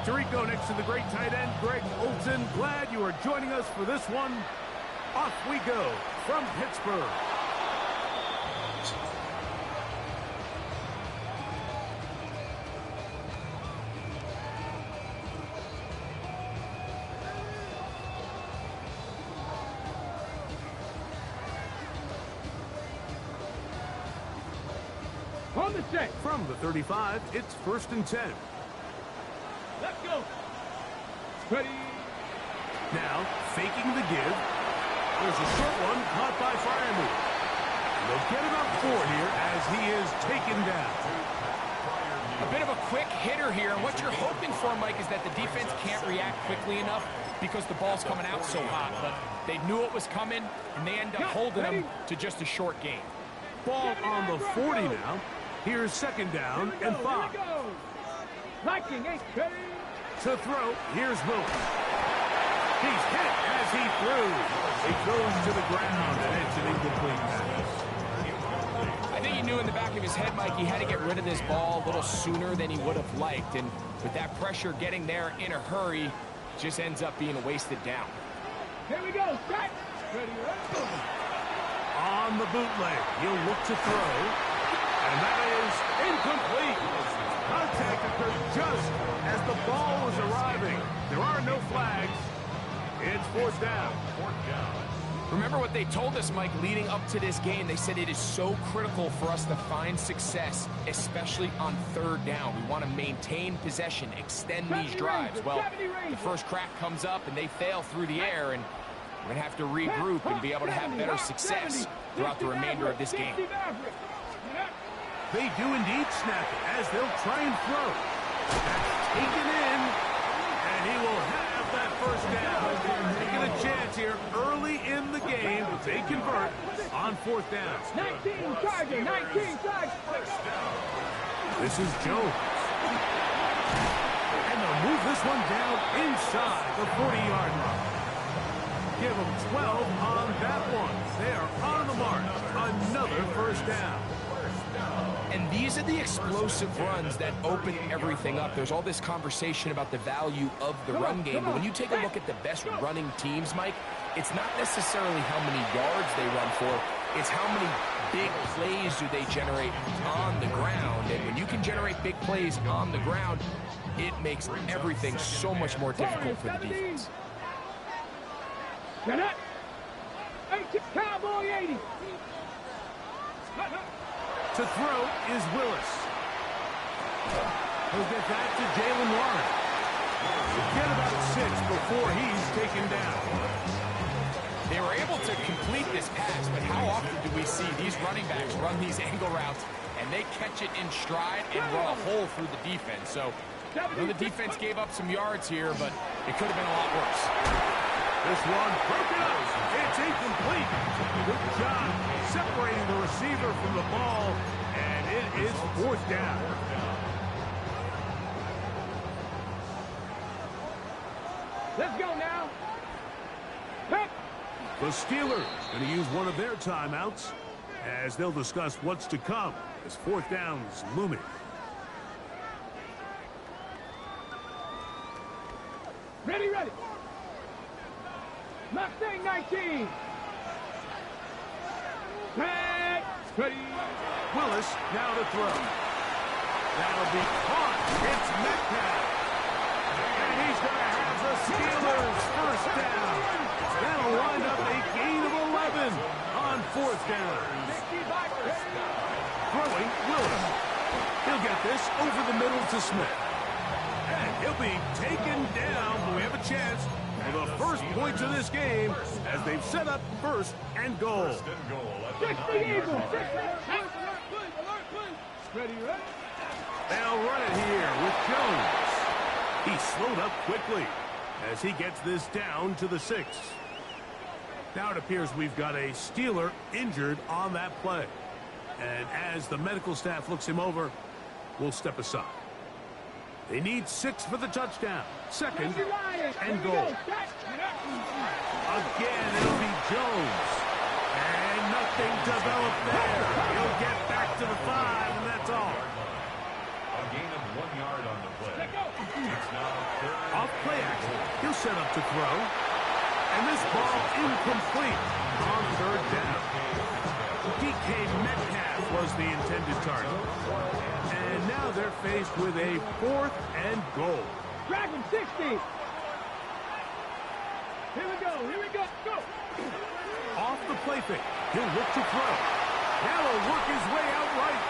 Tirico next to the great tight end, Greg Olson. Glad you are joining us for this one. Off we go from Pittsburgh. On the set. From the 35, it's 1st and 10. Let's go. Ready. Now, faking the give. There's a short one caught by Firemove. They'll get it up 4 here as he is taken down. A bit of a quick hitter here. And what you're hoping for, Mike, is that the defense can't react quickly enough because the ball's coming out so hot. But they knew it was coming, and they end up holding them to just a short gain. Ball on the 40 now. Here's 2nd down and 5. Liking ain't ready. To throw, here's Wilson. He's hit as he throws. He goes to the ground, and it's an incomplete pass. I think he knew in the back of his head, Mike, he had to get rid of this ball a little sooner than he would have liked. And with that pressure getting there in a hurry, just ends up being a wasted down. Here we go. Set. Ready. Go. On the bootleg, he'll look to throw. And that is incomplete. Contact occurred just as the ball was arriving. There are no flags. It's 4th down. Remember what they told us, Mike, leading up to this game. They said it is so critical for us to find success, especially on 3rd down. We want to maintain possession, extend these drives. Well, the first crack comes up, and they fail through the air, and we're going to have to regroup and be able to have better success throughout the remainder of this game. They do indeed snap it as they'll try and throw. That's taken in, and he will have that 1st down. Taking a chance here early in the game. They convert on 4th down. 19 Charger, 19 Charger. This is Jones. And they'll move this one down inside the 40-yard line. Give them 12 on that one. They are on the mark. Another 1st down. And these are the explosive runs that open everything up. There's all this conversation about the value of the run game, but when you take a look at the best running teams, Mike, it's not necessarily how many yards they run for, it's how many big plays do they generate on the ground. And when you can generate big plays on the ground, it makes everything so much more difficult for the defense. Cowboy 80. To throw is Willis. He'll get that to Jalen Warren. He'll get about 6 before he's taken down. They were able to complete this pass, but how often do we see these running backs run these angle routes and they catch it in stride and run a hole through the defense? So I know the defense gave up some yards here, but it could have been a lot worse. This one broken up. It's incomplete. Good job separating the receiver from the ball, and it is 4th down. Let's go now. The Steelers going to use one of their timeouts as they'll discuss what's to come as 4th down's looming. Ready. Mustang 19. Ready. Willis now to throw. That'll be caught. It's Metcalf. And he's going to have the Steelers 1st down. That'll wind up a gain of 11 on 4th down. Throwing Willis. He'll get this over the middle to Smith. And he'll be taken down, but we have a chance for the first points of this game as they've set up 1st and goal. They'll run it here with Jones. He slowed up quickly as he gets this down to the 6. Now it appears we've got a Steeler injured on that play. And as the medical staff looks him over, we'll step aside. They need 6 for the touchdown. 2nd and goal. Again, it'll be Jones. And nothing developed there. He'll get back to the 5, and that's all. A gain of 1 yard on the play. It's now Off play action, he'll set up to throw. And this ball incomplete on third down. DK Metcalf was the intended target. And now they're faced with a 4th and goal. Dragon 60. Here we go. Here we go. Go. Off the play fake. He'll look to throw. Now he'll work his way out right.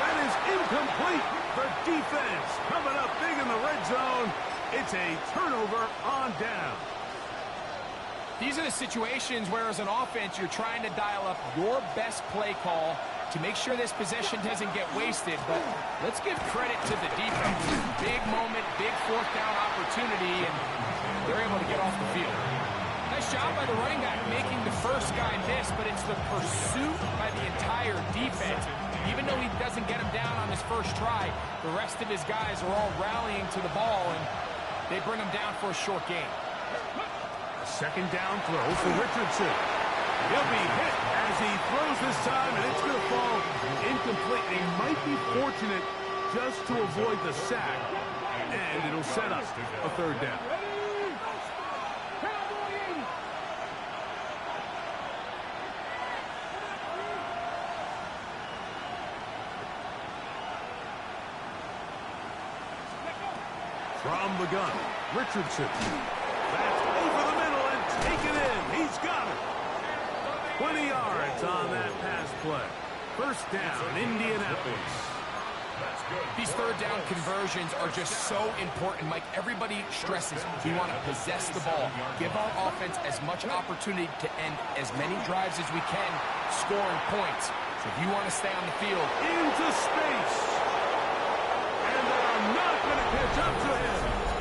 That is incomplete. The defense coming up big in the red zone. It's a turnover on down. These are the situations where, as an offense, you're trying to dial up your best play call to make sure this possession doesn't get wasted. But let's give credit to the defense. Big moment, big 4th down opportunity, and they're able to get off the field. Nice job by the running back making the first guy miss, but it's the pursuit by the entire defense. Even though he doesn't get him down on his first try, the rest of his guys are all rallying to the ball, and they bring him down for a short gain. Second down throw for Richardson. He'll be hit as he throws this time, and it's going to fall incomplete. They might be fortunate just to avoid the sack, and it'll set up a 3rd down. From the gun, Richardson. That's over the middle and taken in. He's got it. 20 yards on that pass play. First down, Indianapolis. These 3rd down conversions are just so important, Mike. Everybody stresses we want to possess the ball, give our offense as much opportunity to end as many drives as we can, scoring points. So if you want to stay on the field, into space. And they're not going to catch up to him.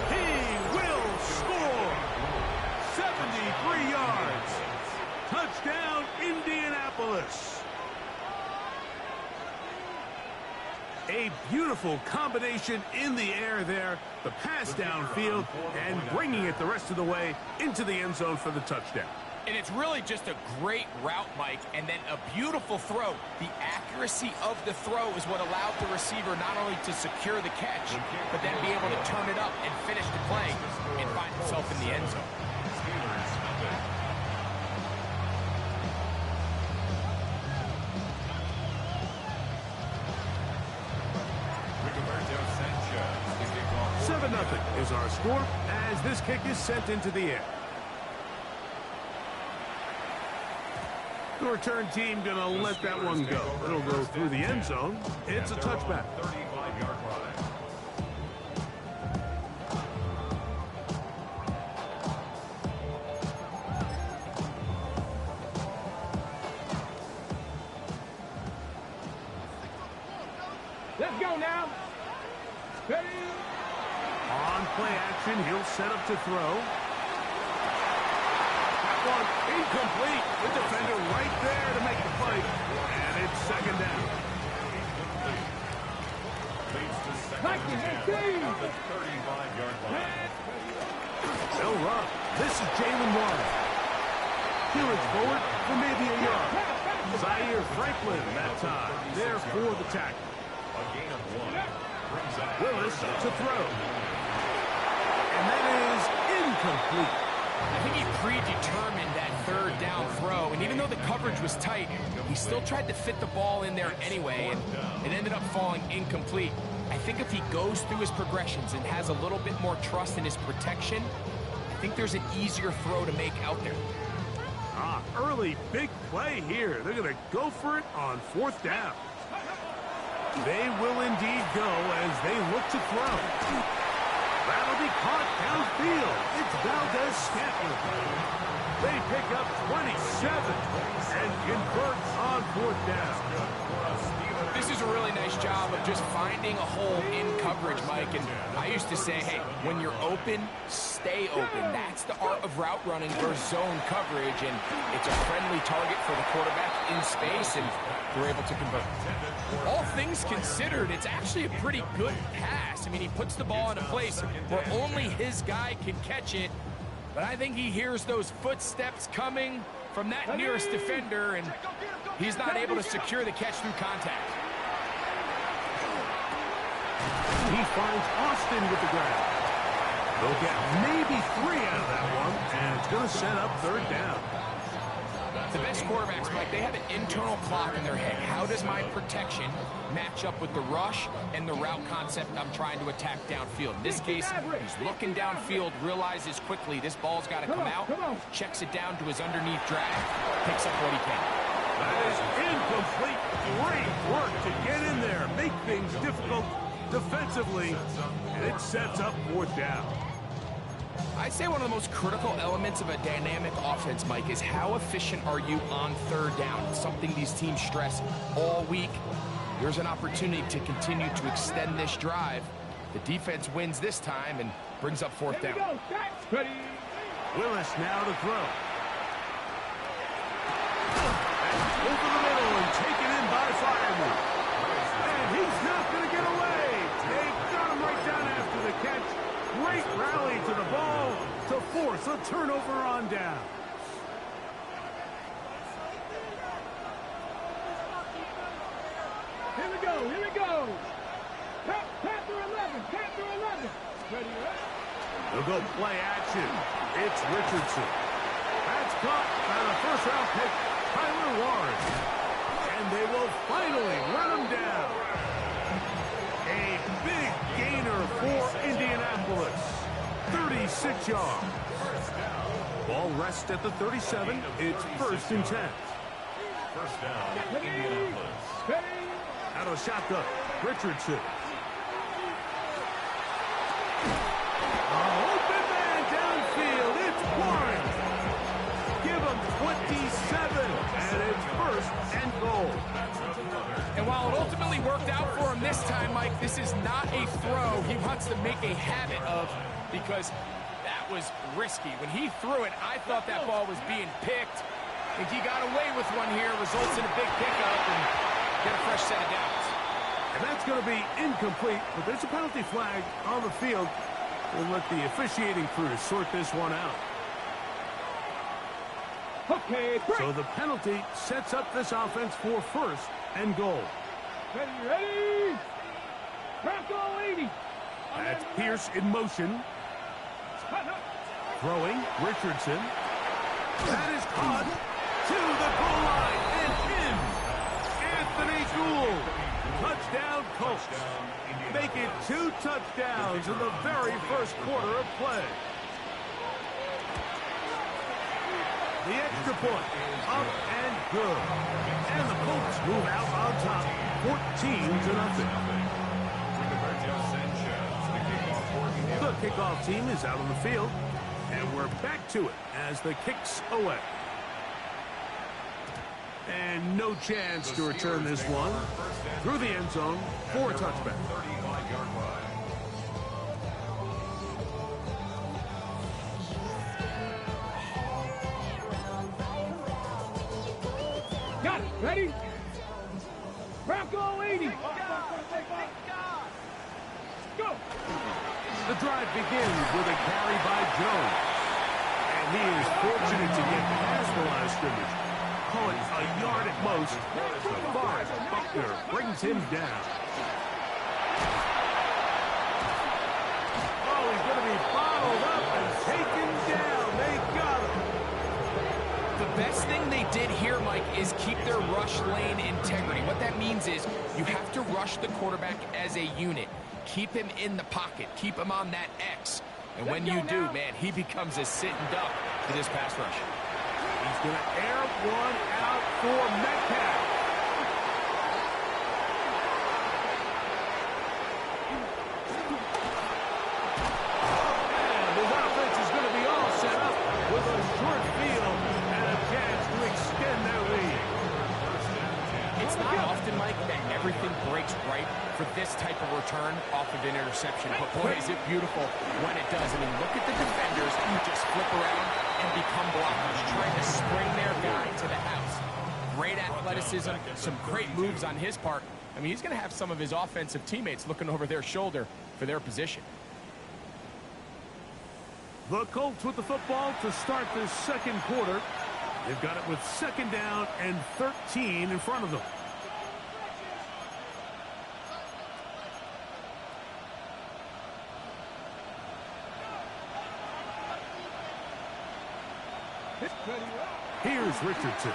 He will score. 73 yards. Touchdown, Indianapolis. A beautiful combination in the air there. The pass downfield and bringing it the rest of the way into the end zone for the touchdown. and it's really just a great route, Mike, and then a beautiful throw. The accuracy of the throw is what allowed the receiver not only to secure the catch, but then be able to turn it up and finish the play and find himself in the end zone. Nothing is our score as this kick is sent into the air. The return team gonna let that one go. It'll go through the end zone. It's a touchback. 35-yard line. Let's go now. Ready? On play action, he'll set up to throw. That one incomplete. The defender right there to make the fight. And it's second down. Leads to second Like and it, 10 at the 35-yard line. They'll run. This is Jalen Warren. Peelage forward for maybe a yard. Zaire Franklin that time. There for the tackle. A gain of 1. Willis to throw. And that is incomplete. I think he predetermined that third down throw, and even though the coverage was tight, he still tried to fit the ball in there anyway, and it ended up falling incomplete. I think if he goes through his progressions and has a little bit more trust in his protection, I think there's an easier throw to make out there. Early big play here. They're going to go for it on fourth down. They will indeed go as they look to throw. That'll be caught downfield. It's Valdez-Scantling. They pick up 27 and convert on fourth down. This is a really nice job of just finding a hole in coverage, Mike. And I used to say, hey, when you're open, stay open. That's the art of route running versus zone coverage. And it's a friendly target for the quarterback in space, and they're able to convert. All things considered, it's actually a pretty good pass. I mean, he puts the ball in a place where only his guy can catch it. But I think he hears those footsteps coming from that nearest defender, and he's not able to secure the catch through contact. He finds Austin with the grab. They'll get maybe 3 out of that one, and it's going to set up third down. The best quarterbacks, Mike, they have an internal clock in their head. How does my protection match up with the rush and the route concept I'm trying to attack downfield? In this case, he's looking downfield, realizes quickly this ball's got to come out, checks it down to his underneath drag, picks up what he can. That is incomplete. Great work to get in there, make things difficult defensively, and it sets up fourth down. I'd say one of the most critical elements of a dynamic offense, Mike, is how efficient are you on third down? It's something these teams stress all week. Here's an opportunity to continue to extend this drive. The defense wins this time and brings up fourth down. Ready. Willis now to throw. And over the middle and taken in by Fireman. And he's not going to get away. They got him right down after the catch. Great rally to the ball to force a turnover on down. Here we go. Here we go. Panther 11. Panther 11. Ready. They'll go play action. It's Richardson. That's caught by the first-round pick, Tyler Warren. And they will finally run him down. A big gainer for Indianapolis. 36 yards. Ball rests at the 37. It's 1st and 10. First down, Indianapolis. Out of shotgun, Richardson. Open man downfield. It's Warren. Give him 27, and it's 1st and goal. And while it ultimately worked out for him this time, Mike, this is not a throw he wants to make a habit of, because that was risky. When he threw it, I thought that ball was being picked. I think he got away with one here, results in a big pickup, and get a fresh set of downs. And that's going to be incomplete, but there's a penalty flag on the field. We'll let the officiating crew sort this one out. Okay, break. So the penalty sets up this offense for 1st and goal. Ready. Bronco 80. That's Pierce in motion. Throwing, Richardson. That is caught to the goal line and in. Anthony Gould. Touchdown, Colts. Make it 2 touchdowns in the very first quarter of play. The extra point, up and good. And the Colts move out on top, 14-0. The kickoff team is out on the field, and we're back to it as the kick's away. And no chance to return this one through the end zone for a touchback. 35-yard line. Got it. Ready. Bronco 80. Go. The drive begins with a carry by Jones. And he is fortunate to get past the line of scrimmage. Call it a yard at most. Forrest Buckner brings him down. Oh, he's going to be bottled up and taken down. They got him. The best thing they did here, Mike, is keep their rush lane integrity. What that means is you have to rush the quarterback as a unit. Keep him in the pocket. Keep him on that X. And when you do, man, he becomes a sitting duck to this pass rush. He's going to air one out for Metcalf. And his offense is going to be all set up with a short field and a chance to extend their lead. It's not often, Mike, that everything breaks right for this type of return off of an interception. But boy, is it beautiful when it does. I mean, look at the defenders who just flip around and become blockers, trying to spring their guy to the house. Great athleticism, some great moves on his part. I mean, he's going to have some of his offensive teammates looking over their shoulder for their position. The Colts with the football to start this second quarter. They've got it with 2nd down and 13 in front of them. Here's Richardson.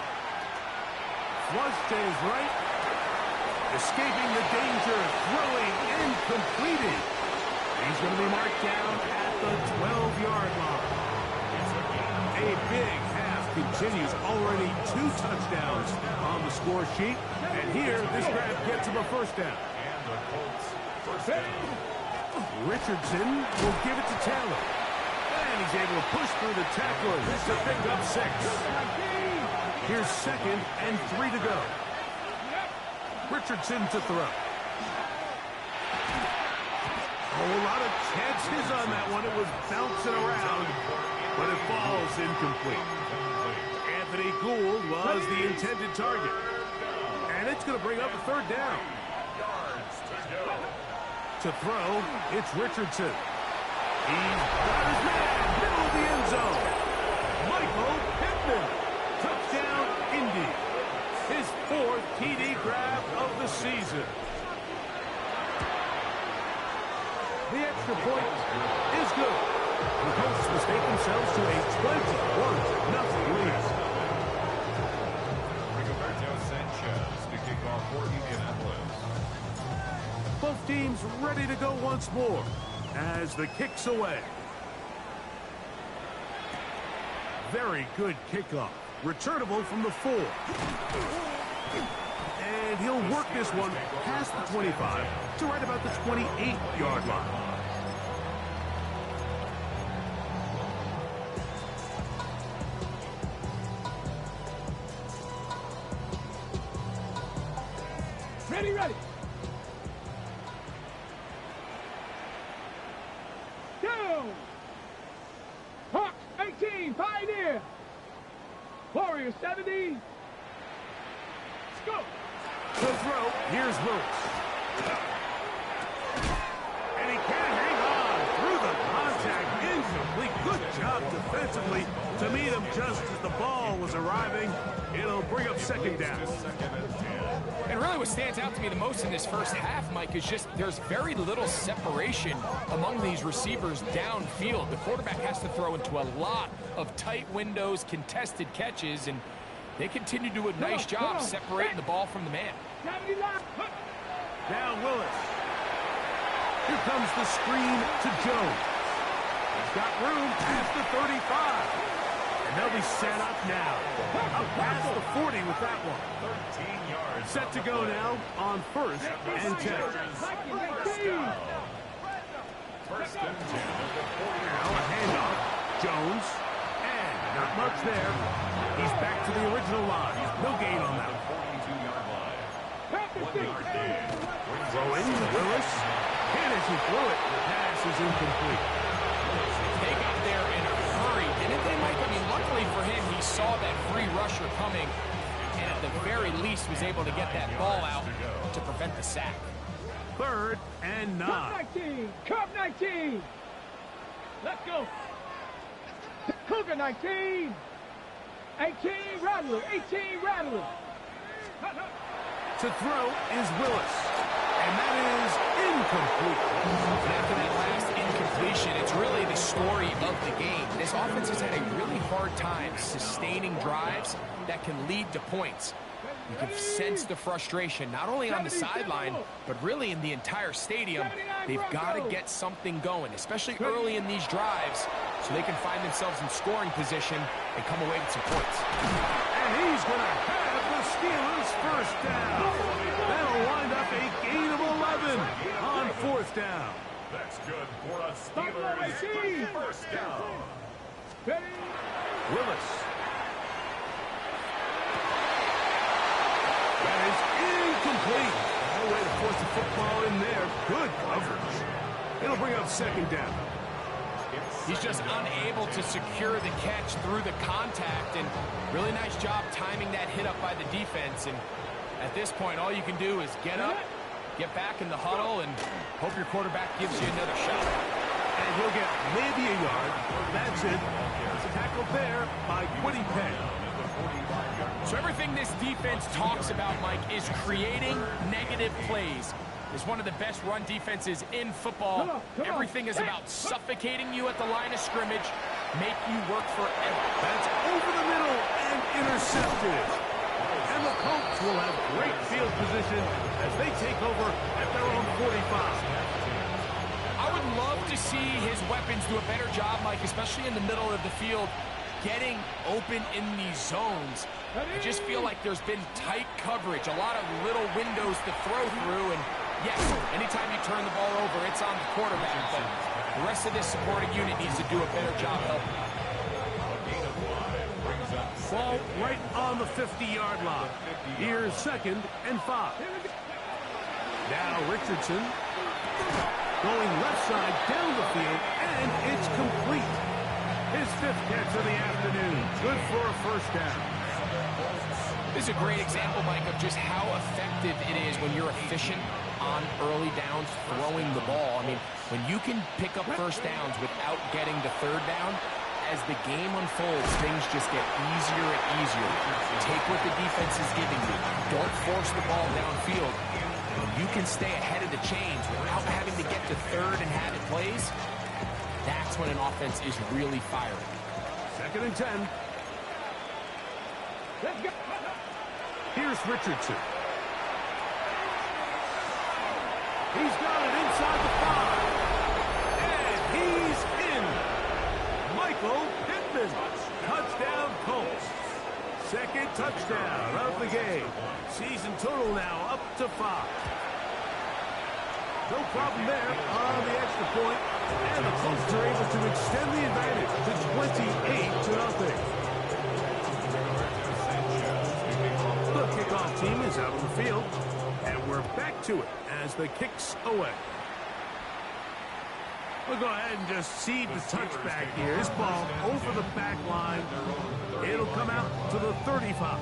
Flush to his right. Escaping the danger. Throwing and completing. He's going to be marked down at the 12-yard line. A big half continues. Already 2 touchdowns on the score sheet. And here, this grab gets him a first down. And the Colts first down. Richardson will give it to Taylor. And he's able to push through the tacklers to pick up 6. Here's 2nd and 3 to go. Richardson to throw. A whole lot of chances on that one. It was bouncing around, but it falls incomplete. Anthony Gould was the intended target. And it's going to bring up a 3rd down. To throw, it's Richardson. He's got his man, middle of the end zone. Michael Pittman, touchdown Indy. His 4th TD grab of the season. The extra point is good. The Colts mistake themselves to a 21-0 lead. Rigoberto Sanchez to kick off for Indianapolis. Both teams ready to go once more as the kick's away. Very good kickoff. Returnable from the 4. And he'll work this one past the 25 to right about the 28-yard line. Ready. Go! Hawks 18, Pioneer. Warriors 70. Let's go. To throw, here's Willis. And he can't hang on through the contact. Incomplete. Good job defensively to meet him just as the ball was arriving. It'll bring up 2nd down. And really what stands out to me the most in this first half, Mike, is just there's very little separation among these receivers downfield. The quarterback has to throw into a lot of tight windows, contested catches, and they continue to do a nice job separating the ball from the man. Now Willis. Here comes the screen to Jones. He's got room past the 35. And they'll be set up now. Up past the 40 with that one. 13 yards. Set to go now on 1st and 10. First and 10 at the 40. Now a handoff. Jones. And not much there. He's back to the original line. No gain on that. 42-yard line. 1-yard gain. Throwing Willis. And as he threw it, the pass is incomplete. They got there in a hurry, didn't they, Mike? I mean, luckily for him, he saw that free rusher coming, and at the very least was able to get that ball out to prevent the sack. 3rd and 9. Cup 19. Let's go. Cougar 19. 18 Rattler. 18 Rattler. To throw is Willis. And that is incomplete. And after that last incompletion, it's really the story of the game. This offense has had a really hard time sustaining drives that can lead to points. You can sense the frustration, not only on the sideline, but really in the entire stadium. They've got to get something going, especially early in these drives, so they can find themselves in scoring position and come away with some points. And he's going to have the Steelers first down. That'll wind up a gain of 11 on 4th down. That's good for a Steelers first down. Willis. That is incomplete. No way to force the football in there. Good coverage. It'll bring up 2nd down. He's just unable to secure the catch through the contact, and really nice job timing that hit up by the defense. And at this point, all you can do is get up, get back in the huddle, and hope your quarterback gives you another shot. And he'll get maybe a yard. That's it. Tackled there by Quiddy Penn. So everything this defense talks about, Mike, is creating negative plays. It's one of the best run defenses in football. Everything is about suffocating you at the line of scrimmage, make you work forever. That's over the middle and intercepted. And the Colts will have great field position as they take over at their own 45. I would love to see his weapons do a better job, Mike, especially in the middle of the field, getting open in these zones. I just feel like there's been tight coverage, a lot of little windows to throw through, and yes, anytime you turn the ball over, it's on the quarterback, but the rest of this supporting unit needs to do a better job helping. Ball right on the 50-yard line. Here's 2nd and 5. Now Richardson going left side down the field, and it's complete. His 5th catch of the afternoon. Good for a first down. This is a great example, Mike, of just how effective it is when you're efficient on early downs throwing the ball. I mean, when you can pick up first downs without getting the 3rd down, as the game unfolds, things just get easier and easier. Take what the defense is giving you. Don't force the ball downfield. When you can stay ahead of the chains without having to get to 3rd and have it plays, that's when an offense is really firing. 2nd and 10. Let's go. Here's Richardson. He's got it inside the 5. And he's in. Michael Pittman. Touchdown Colts. 2nd touchdown of the game. Season total now up to 5. No problem there on the extra point. And the Colts are able to extend the advantage to 28-0. The kickoff team is out on the field. And we're back to it as the kick's away. We'll go ahead and just seed the touchback here. This ball over the back line. It'll come out to the 35.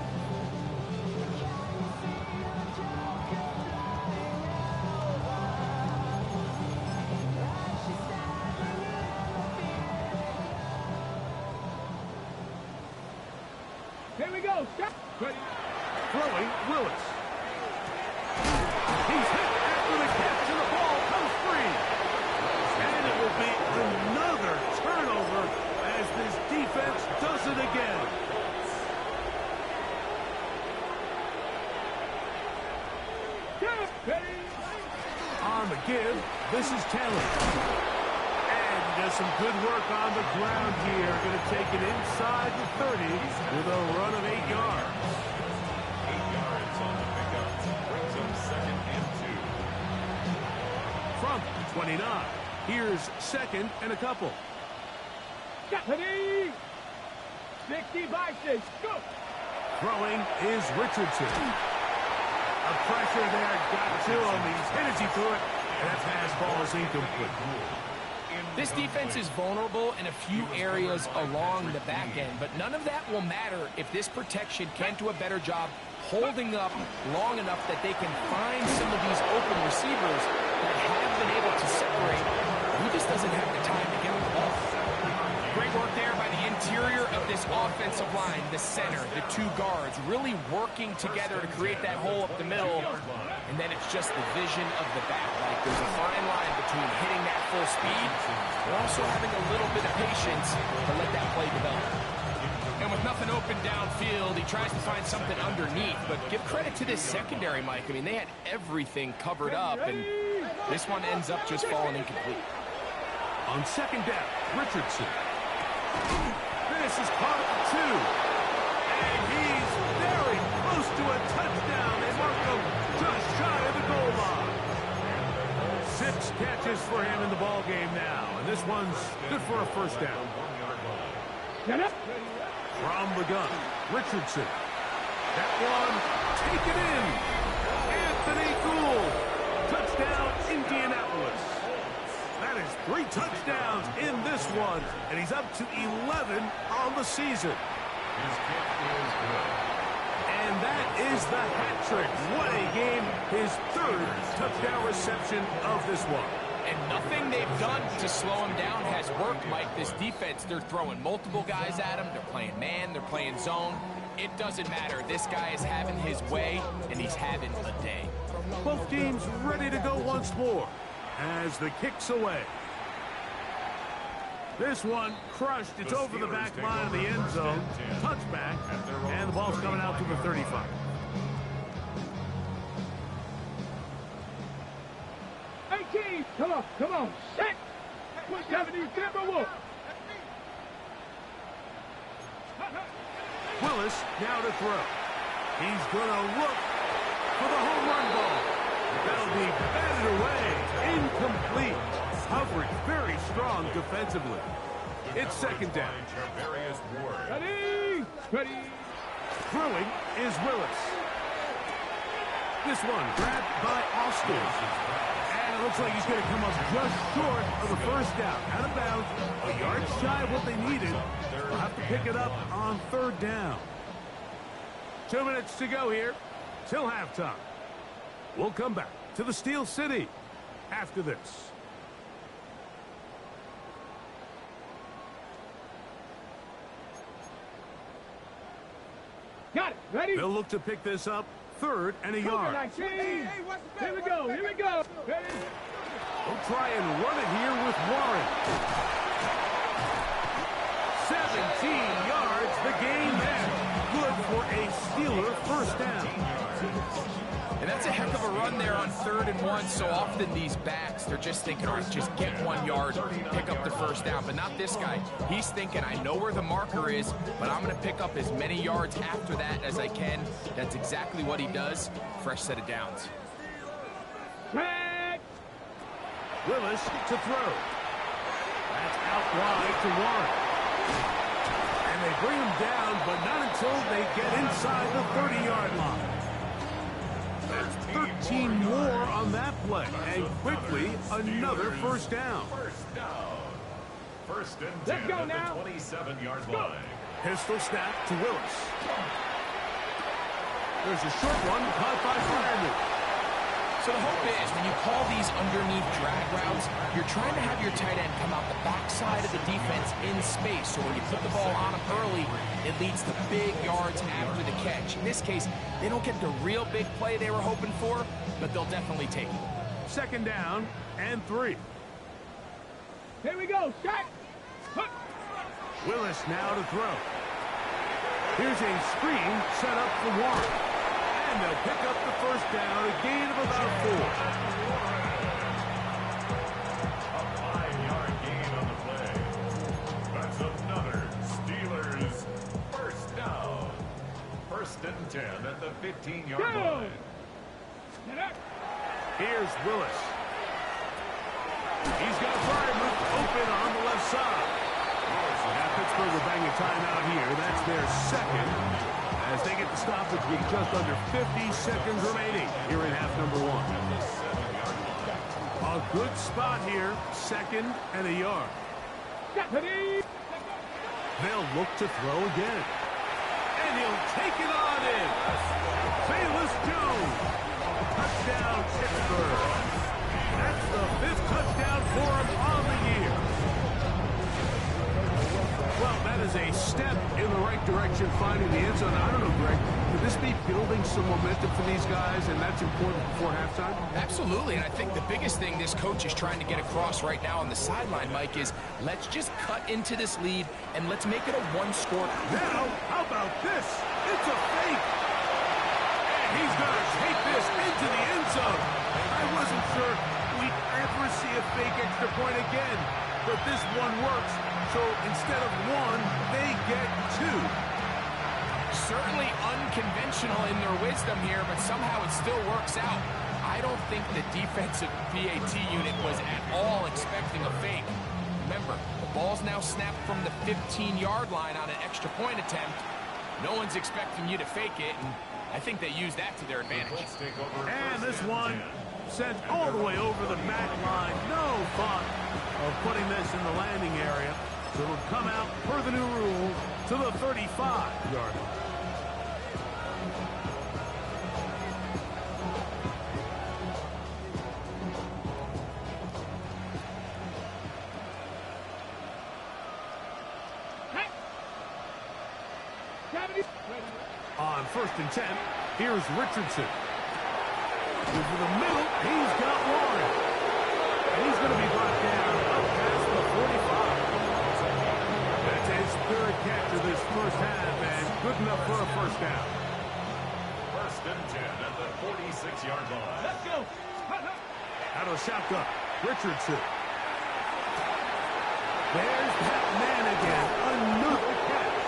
Here we go. Stop. Throwing Willis. He's hit after the catch, and the ball comes free. And it will be another turnover as this defense does it again. On the give, this is Taylor. And he does some good work on the ground here. Going to take it inside the 30 with a run of 8 yards. 8 yards on the pickup. Brings him 2nd and 2. From 29. Here's 2nd and a couple. 60 by 6. Go. Throwing is Richardson. A pressure there got to him. He's hit as he threw it, and that pass ball is incomplete. This defense is vulnerable in a few areas along the back end, but none of that will matter if this protection can't do a better job holding up long enough that they can find some of these open receivers that have been able to separate. He just doesn't have the time to get the ball. Great work there by the interior of this offensive line, the center, the 2 guards, really working together to create that hole up the middle. And then it's just the vision of the back. Like there's a fine line between hitting that full speed, but also having a little bit of patience to let that play develop. And with nothing open downfield, he tries to find something underneath. But give credit to this secondary, Mike. I mean, they had everything covered up, and this one ends up just falling incomplete. On 2nd down, Richardson. This is caught at the 2. And he's very close to a touchdown. They mark him just shy of the goal line. 6 catches for him in the ball game now. And this one's good for a first down. From the gun, Richardson. That one taken in. Anthony Gould. Touchdown, Indianapolis. That is 3 touchdowns in this one, and he's up to 11 on the season. His kick is good. And that is the hat trick. What a game. His 3rd touchdown reception of this one. And nothing they've done to slow him down has worked, Mike. This defense, they're throwing multiple guys at him. They're playing man. They're playing zone. It doesn't matter. This guy is having his way, and he's having a day. Both teams ready to go once more as the kick's away. This one crushed. It's over the back line of the end zone. Touchback. And the ball's coming out to the 35. Come on. Set. Push 70, Timberwolf. Willis now to throw. He's going to look for the home run ball. That'll be batted away. Incomplete. Coverage very strong defensively. It's second down. Ready. Throwing is Willis. This one grabbed by Austin. And it looks like he's going to come up just short of the first down. Out of bounds, a yard shy of what they needed. They'll have to pick it up on third down. 2 minutes to go here till halftime. We'll come back to the Steel City after this. Got it. Ready? They'll look to pick this up. Third and a yard. Here we go. Ready? They'll try and run it here with Warren. 17 yards, the gain there. Good for a Steeler first down. And that's a heck of a run there on 3rd and 1. So often these backs, they're just thinking, all right, just get 1 yard, pick up the first down. But not this guy. He's thinking, I know where the marker is, but I'm going to pick up as many yards after that as I can. That's exactly what he does. Fresh set of downs. Willis to throw. That's out wide to Warren. And they bring him down, but not until they get inside the 30-yard line. That's 13 more on that play. And quickly, another first down. First and 10 Let's go at now. the 27-yard line. Pistol snap to Willis. There's a short one caught by Fireman. So the hope is when you call these underneath drag routes, you're trying to have your tight end come out the backside of the defense in space. So when you put the ball on him early, it leads to big yards after the catch. In this case, they don't get the real big play they were hoping for, but they'll definitely take it. Second down and 3. Here we go. Shot. Willis now to throw. Here's a screen set up for Warren. And they'll pick up the first down, a gain of about 4. A 5-yard gain on the play. That's another Steelers first down. First and 10 at the 15-yard line. Here's Willis. He's got Fireman open on the left side. Now Pittsburgh will bang a timeout here. That's their second. As they get the stoppage with just under 50 seconds remaining here in half number 1. A good spot here, second and a yard. They'll look to throw again. And he'll take it on in. Bayless Jones. Touchdown, Pittsburgh. That's the 5th touchdown for him on the year. Well, that is a step in the right direction, finding the end zone. I don't know, Greg, could this be building some momentum for these guys, and that's important before halftime? Absolutely, and I think the biggest thing this coach is trying to get across right now on the sideline, Mike, is let's just cut into this lead, and let's make it a one-score. Now, how about this? It's a fake. And he's going to take this into the end zone. I wasn't sure we'd ever see a fake extra point again, but this one works. So instead of 1, they get 2. Certainly unconventional in their wisdom here, but somehow it still works out. I don't think the defensive PAT unit was at all expecting a fake. Remember, the ball's now snapped from the 15-yard line on an extra point attempt. No one's expecting you to fake it, and I think they used that to their advantage. And this one sent all the way over the back line. No thought of putting this in the landing area. So it'll come out, per the new rule, to the 35-yard line. On 1st and 10, here's Richardson. Over the middle, he's got Warren. And he's going to be brought down up past the 45. after this first half, and good enough for a first down. First and 10 at the 46-yard line. Let's go. Out of shotgun, Richardson. There's that man again, another catch.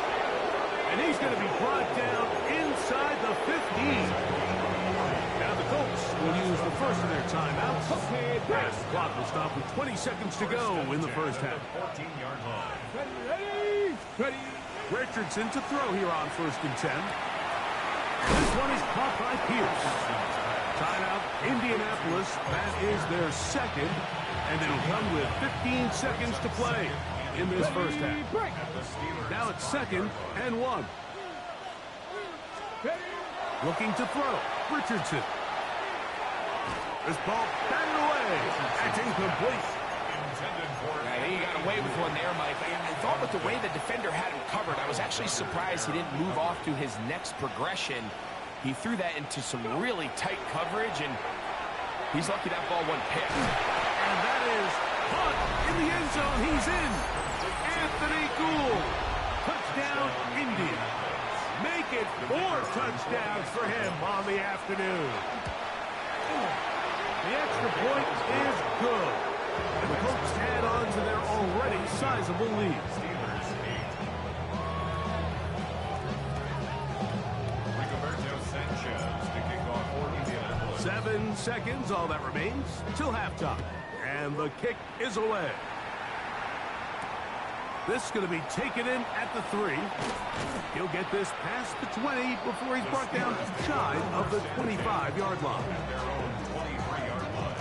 And he's going to be brought down inside the 15. Now the Colts will use the first of their timeouts. As the clock will stop with 20 seconds to go in the first half. 14-yard line. Ready. Richardson to throw here on first and 10. This one is caught by Pierce. Timeout, Indianapolis. That is their second. And it'll come with 15 seconds to play in this first half. Now it's second and 1. Looking to throw. Richardson. This ball batted away. That's incomplete. I think he got away with one there, Mike. I thought with the way the defender had him covered, I was actually surprised he didn't move off to his next progression. He threw that into some really tight coverage, and he's lucky that ball went picked. And that is caught in the end zone. He's in. Anthony Gould. Touchdown, Indy. Make it 4 touchdowns for him on the afternoon. The extra point is good. And the Colts add on to their already sizable lead. Steelers 8. Rigoberto Sanchez to kick off for Indianapolis. 7 seconds, all that remains, till halftime. And the kick is away. This is going to be taken in at the 3. He'll get this past the 20 before he's brought down shy of the 25-yard line. At their own 23-yard line.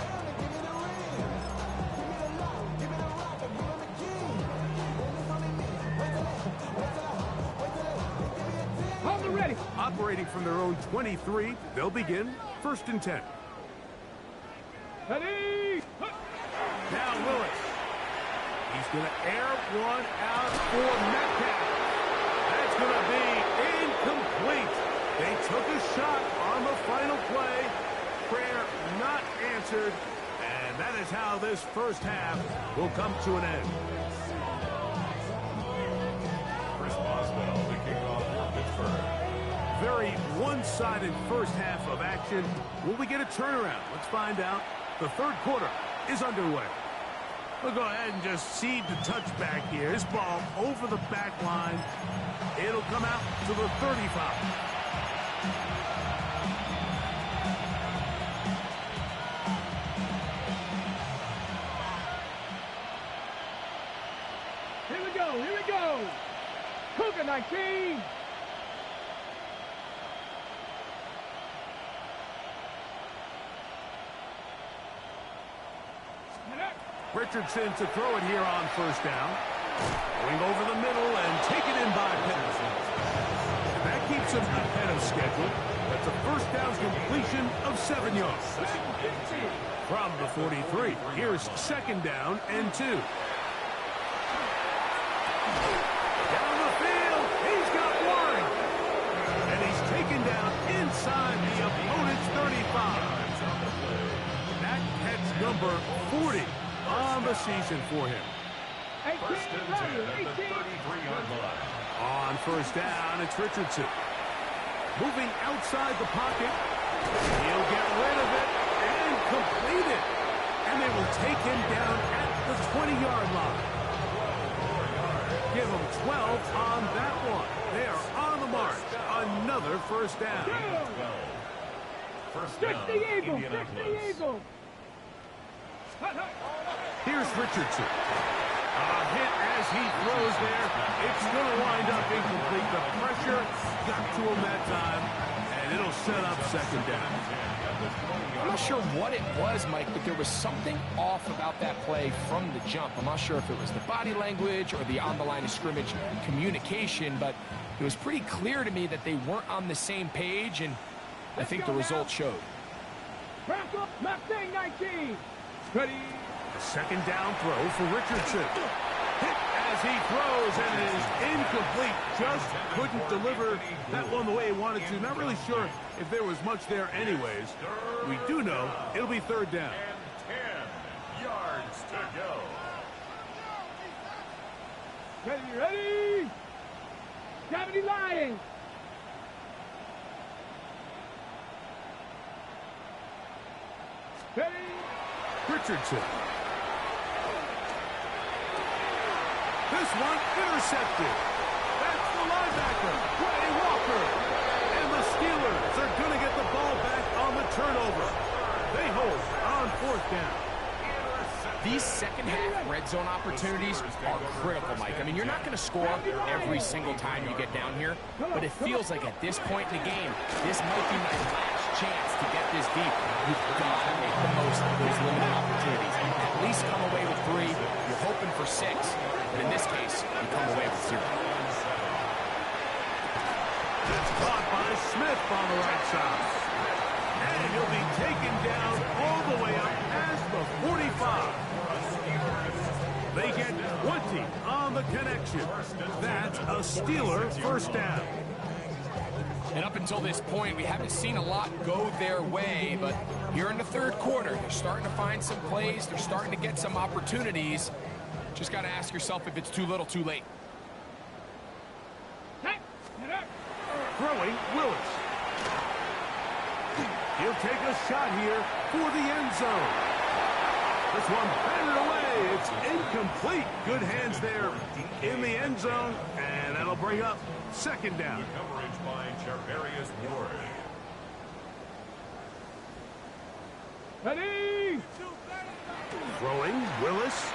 Hold it ready. Operating from their own 23, they'll begin first and 10. Ready. Now Willis. He's going to air one out for Metcalf. That's going to be incomplete. They took a shot on the final play. Prayer not answered. And that is how this first half will come to an end. Chris Boswell to kick off for Pittsburgh. Very one-sided first half of action. Will we get a turnaround? Let's find out. The third quarter is underway. We'll go ahead and just cede the touchback here. This ball over the back line. It'll come out to the 35. Here we go. Cougar 19. Richardson to throw it here on first down. Going over the middle and taken in by Peterson. That keeps him ahead of schedule. That's a first down completion of 7 yards. From the 43, here's second down and 2. Down the field, he's got one. And he's taken down inside the opponent's 35. That catch number 40 on the season for him. First and 10 at the 33-yard line. On first down, it's Richardson. Moving outside the pocket. He'll get rid of it and complete it. And they will take him down at the 20-yard line. Give him 12 on that one. They are on the march. Another first down. First Fix down, the eagle. Fix Indianapolis. the eagle. Here's Richardson. A hit as he throws there. It's going to wind up incomplete. The pressure got to him that time, and it'll set up second down. I'm not sure what it was, Mike, but there was something off about that play from the jump. I'm not sure if it was the body language or the on-the-line of scrimmage communication, but it was pretty clear to me that they weren't on the same page, and I think the result showed. Wrap up. Mustang 19. Ready. A second down throw for Richardson. Hit as he throws, and it is incomplete. Just couldn't deliver that one the way he wanted to. Not really sure if there was much there anyways. We do know it'll be third down. And 10 yards to go. Ready. 70 Lions. Ready? Richardson. This one intercepted. That's the linebacker, Ray Walker. And the Steelers are going to get the ball back on the turnover. They hold on 4th down. These second-half red zone opportunities are critical, Mike. I mean, you're not going to score every single time you get down here, but it feels like at this point in the game, this might be my last chance to get this deep. You've got to make the most of those limited opportunities. At least come away with 3. You're hoping for 6, but in this case, you come away with 0. It's caught by Smith on the right side. And he'll be taken down all the way up past the 45. They get 20 on the connection. That's a Steeler first down. And up until this point, we haven't seen a lot go their way, but here in the 3rd quarter, they're starting to find some plays. They're starting to get some opportunities. Just got to ask yourself if it's too little, too late. Throwing Willis. He'll take a shot here for the end zone. This one batted away. It's incomplete. Good hands there in the end zone, and that'll bring up 2nd down. The coverage by Charvarius Ward. Ready? Throwing Willis.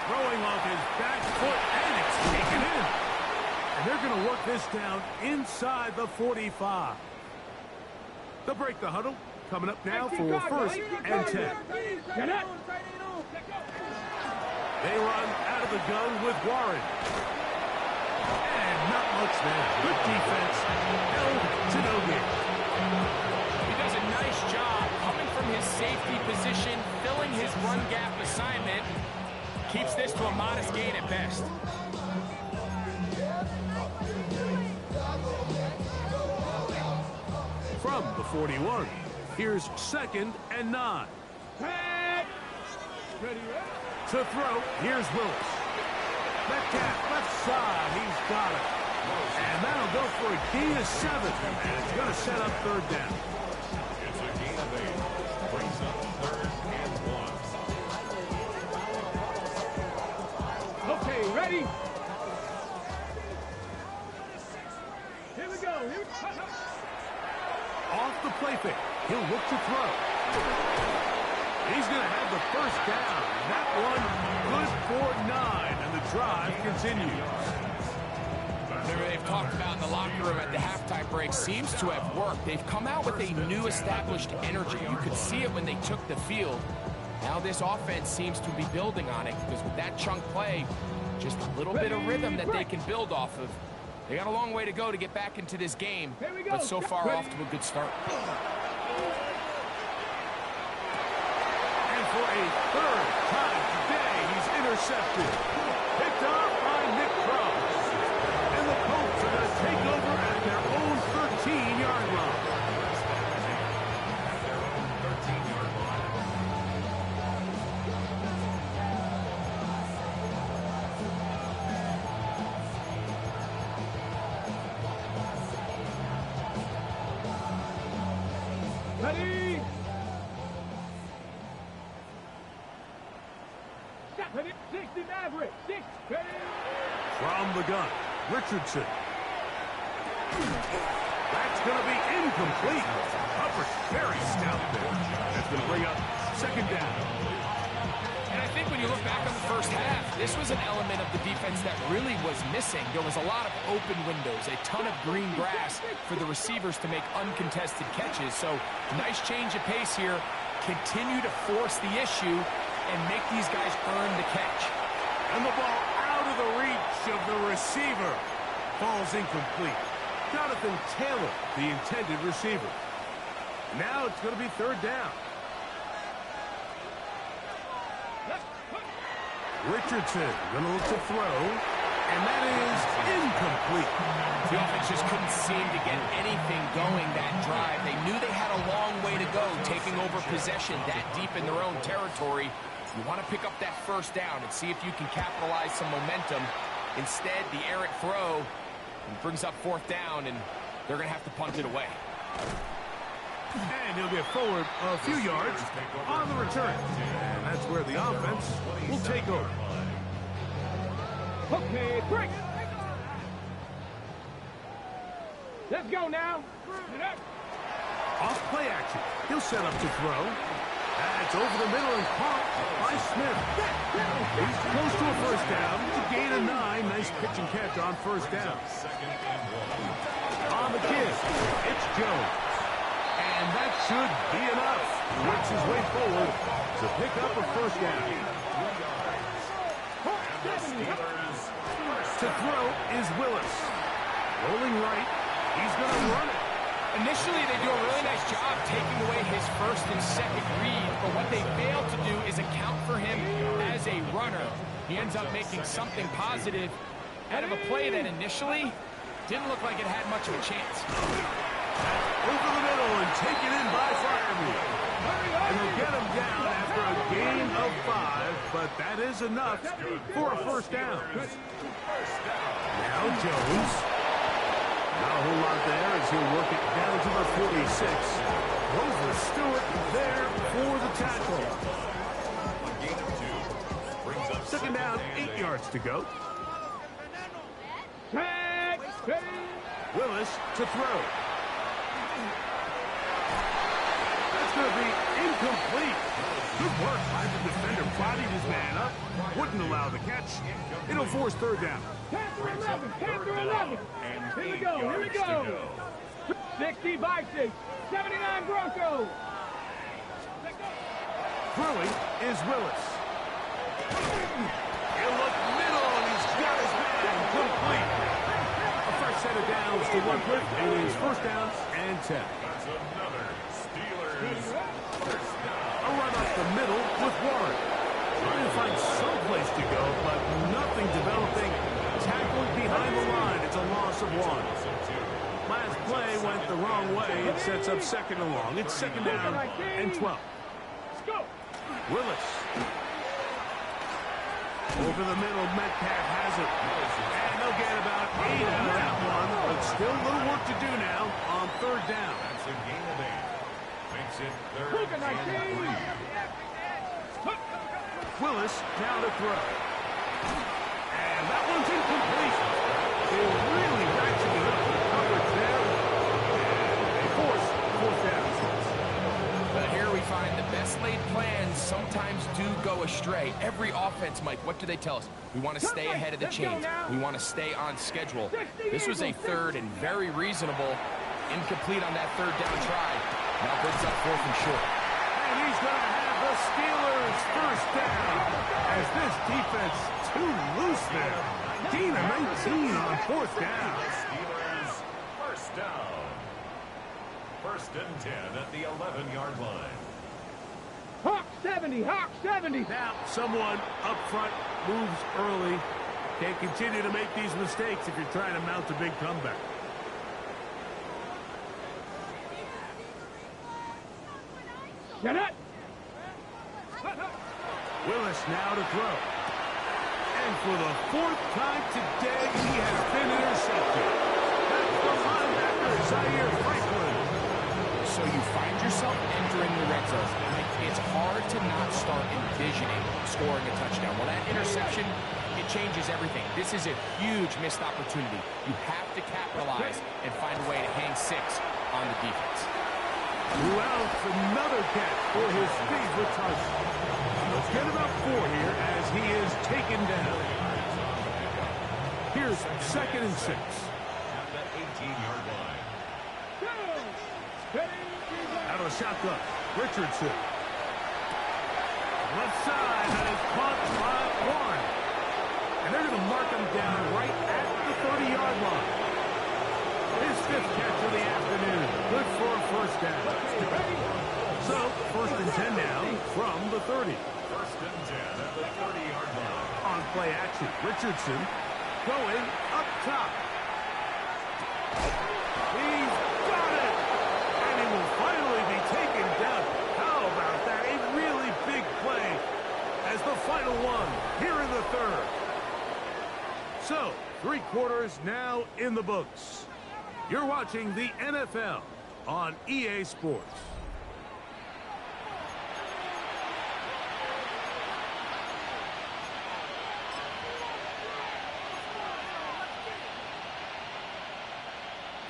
Throwing off his back foot, and it's taken in. And they're going to work this down inside the 45. They'll break the huddle. Coming up now for 1st and 10. They run out of the gun with Warren. And not much there. Good defense. Held to no gain. He does a nice job coming from his safety position, filling his run gap assignment. Keeps this to a modest gain at best. From the 41, here's 2nd and 9. To throw, here's Willis. Metcalf left side, he's got it. And that'll go for a gain of 7, and it's going to set up 3rd down. It's a gain of 8. Brings up 3rd and 1. Okay, ready? Here we go. Off the play fake. He'll look to throw. He's going to have the 1st down. That one good for 9, and the drive continues. Whatever they've talked about in the locker room at the halftime break seems to have worked. They've come out with a new established energy. You could see it when they took the field. Now this offense seems to be building on it because with that chunk play, just a little bit of rhythm that they can build off of. They got a long way to go to get back into this game, but so far off to a good start. And for a 3rd time today, he's intercepted. Picked off by Nick Cross. And the Colts are going to take over at their own 13-yard line. At their own 13-yard line. Ready? Ready? 60 Maverick. 6. Ready? From the gun, Richardson. That's going to be incomplete. Coverage very stout there. That's going to bring up 2nd down. And I think when you look back on the 1st half, this was an element of the defense that really was missing. There was a lot of open windows, a ton of green grass for the receivers to make uncontested catches. So nice change of pace here. Continue to force the issue and make these guys earn the catch. And the ball out of the reach of the receiver. Falls incomplete. Jonathan Taylor, the intended receiver. Now it's going to be 3rd down. Richardson going to look to throw, and that is incomplete. The offense just couldn't seem to get anything going that drive. They knew they had a long way to go, taking over possession that deep in their own territory. You want to pick up that 1st down and see if you can capitalize some momentum. Instead, the errant throw He brings up 4th down, and they're going to have to punt it away. And he'll get forward a few yards on the return. And that's where the offense will take over. Okay, break. Let's go now. Off play action. He'll set up to throw. That's over the middle and caught by Smith. He's close to a first down. To gain a 9. Nice pitch and catch on first down. On the kick, it's Jones. And that should be enough. Works his way forward to pick up a first down. To throw is Willis. Rolling right. He's going to run it. Initially, they do a really nice job taking away his first and second read, but what they fail to do is account for him as a runner. He ends up making something positive out of a play that initially didn't look like it had much of a chance. Over the middle and taken in by Fryermuth. And they'll get him down after a gain of 5, but that is enough for a first down. Now Jones. Not a whole lot there as he'll work it down to the 46. Rover Stewart there for the tackle. Second down, 8 yards to go. Tag, ready. Willis to throw. That's going to be incomplete. Good work by the defender. Bodied his man up. Wouldn't allow the catch. It'll force third down. Panther 11, Panther 11. Here we go, here we go. 60 Vikings, 79 Broncos. Throwing is Willis. He'll look middle, and he's got his man complete. A fresh set of downs to work with, and it's first down and 10. That's another Steelers first down. A run up the middle with Warren. Trying to find some place to go, but nothing developing. Tackled behind the line. It's a loss of 1. Last play went the wrong way. It sets up second and long. It's second down and 12. Let's go. Willis. Over the middle, Metcalf has it. And they'll get about 8 out of that one, but still a little work to do now on third down. That's a gain of 8. Makes it third Look at and 3. Willis now to throw. And that one's incomplete. They really ratcheted up the coverage there. And they force fourth down. But here we find the best laid plans sometimes do go astray. Every offense, Mike, what do they tell us? We want to stay ahead of the chains. We want to stay on schedule. This was a third and very reasonable. Incomplete on that third down try. Now brings up 4th and short. And he's going to have the Steelers first down. As this defense too loose there. Gain of 19 on fourth down. Steelers first down. First and 10 at the 11-yard line. Hawk 70, Hawk 70. Now, someone up front moves early. Can't continue to make these mistakes if you're trying to mount a big comeback. Get it. Willis now to throw. And for the 4th time today, he has been intercepted. That's the linebacker, Zaire Franklin. So you find yourself entering the red zone. It's hard to not start envisioning scoring a touchdown. Well, that interception, it changes everything. This is a huge missed opportunity. You have to capitalize and find a way to hang 6 on the defense. Throughout another catch for his favorite target. Let's get about 4 here as he is taken down. Here's second and 6. At the 18-yard line. Out of the shotgun, Richardson. Left side, that is caught by Warren. And they're going to mark him down right at the 30-yard line. His 5th catch of the afternoon. Good for a first down. So, first and 10 now from the 30. First and 10 at the 30-yard line. On play action, Richardson going up top. He's got it! And he will finally be taken down. How about that? A really big play as the final one here in the 3rd. So, 3 quarters now in the books. You're watching the NFL on EA Sports.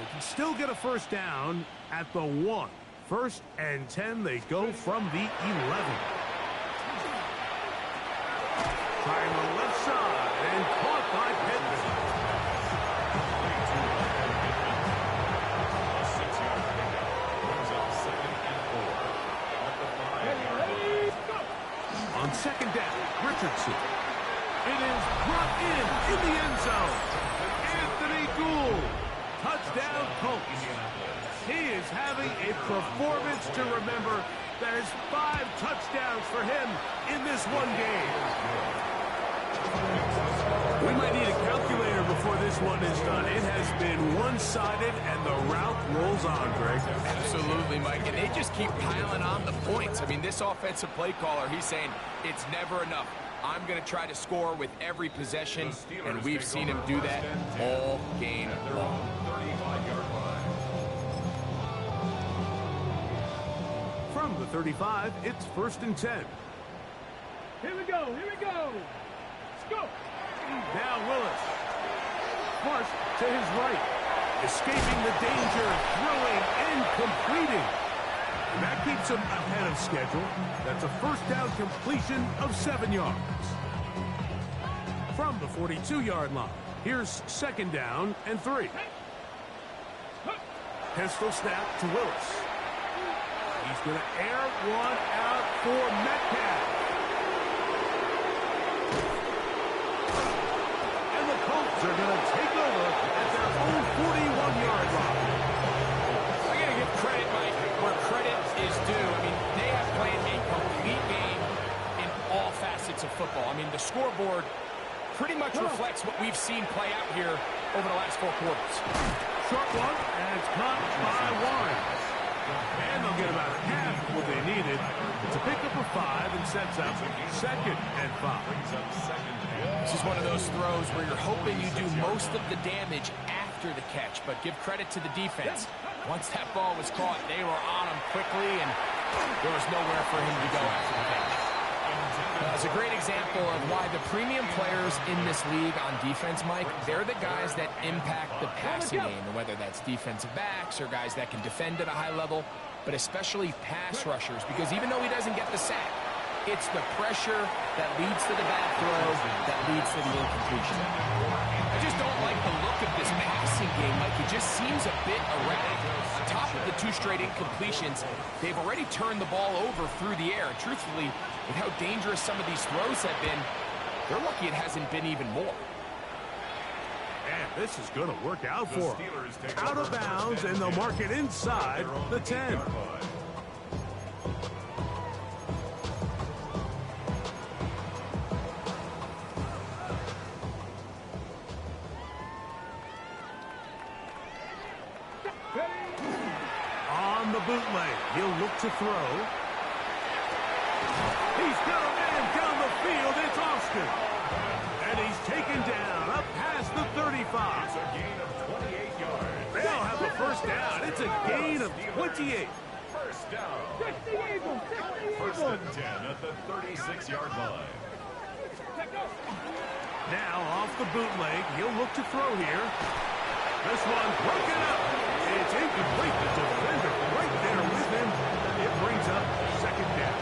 They can still get a first down at the 1. 1st and 10, they go from the 11. Trying the left side and caught by Pittman. A 6-yard pickup brings up 2nd and 4 at the 5-yard line. On 2nd down, Richardson. It is brought in the end zone. Anthony Gould. Touchdown, Colts. He is having a performance to remember. There's 5 touchdowns for him in this one game. We might need a calculator before this one is done. It has been one-sided, and the route rolls on, Greg. Absolutely, Mike. And they just keep piling on the points. I mean, this offensive play caller, he's saying it's never enough. I'm going to try to score with every possession, and we've seen him do that all game long. 35-yard line. From the 35, it's 1st and 10. Here we go. Let's go. Now Willis. Marsh to his right. Escaping the danger, throwing and completing. And that keeps him ahead of schedule. That's a first down completion of 7 yards. From the 42-yard line, here's 2nd down and 3. Pistol snap to Willis. He's going to air one out for Metcalf. And the Colts are going to take over at their own 41-yard line. I got to give credit, Mike, where credit is due. I mean, they have played a complete game in all facets of football. I mean, the scoreboard pretty much reflects what we've seen play out here over the last 4 quarters. Short one, and it's caught by Warren. And they'll get about half of what they needed. It's a pickup of 5 and sets up 2nd and 5. This is one of those throws where you're hoping you do most of the damage after the catch, but give credit to the defense. Once that ball was caught, they were on him quickly, and there was nowhere for him to go after the catch. It's a great example of why the premium players in this league on defense, Mike, they're the guys that impact the passing game, and whether that's defensive backs or guys that can defend at a high level, but especially pass rushers, because even though he doesn't get the sack, it's the pressure that leads to the bad throw that leads to the incompletion. I just don't like the look of this passing game. Like, it just seems a bit erratic. On top of the 2 straight incompletions, they've already turned the ball over through the air. And truthfully, with how dangerous some of these throws have been, they're lucky it hasn't been even more. And this is going to work out for them. Out of bounds, and they'll mark it inside the 10. On the bootleg, he'll look to throw. He's got a man down the field. It's Austin. And he's taken down up past the 35. It's a gain of 28 yards. They'll have the first down. It's a gain of 28. First down. 60 Eagles. 1st and 10 at the 36-yard line. Now off the bootleg, he'll look to throw here. This one broken up. It's incomplete. The defender right there with him. It brings up 2nd down.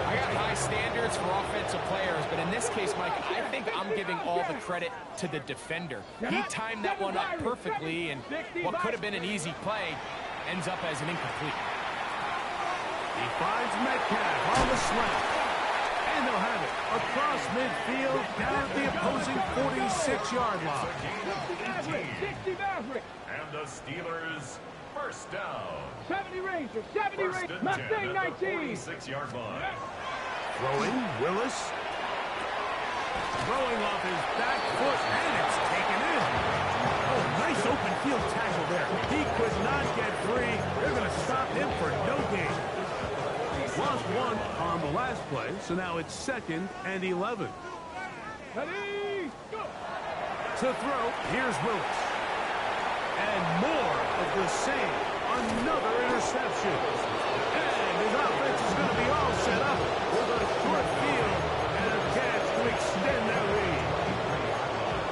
I got high standards for offensive players, but in this case, Mike, I think I'm giving all the credit to the defender. He timed that one up perfectly, and what could have been an easy play ends up as an incomplete. He finds Metcalf on the slant. And they'll have it across midfield down at the opposing 46-yard line. 60 Maverick. And the Steelers first down. 70 Rangers. 70 First Rangers. and 10 Mustang at the 19. 46-yard line. Throwing, Willis. Throwing off his back foot, and it's taken in. Oh, nice open field tackle there. He could not get free. They're going to stop him for no gain. Lost 1 on the last play, so now it's 2nd and 11. Ready, go! To throw, here's Willis. And more of the same. Another interception. And his offense is going to be all set up with a short field and a chance to extend their lead.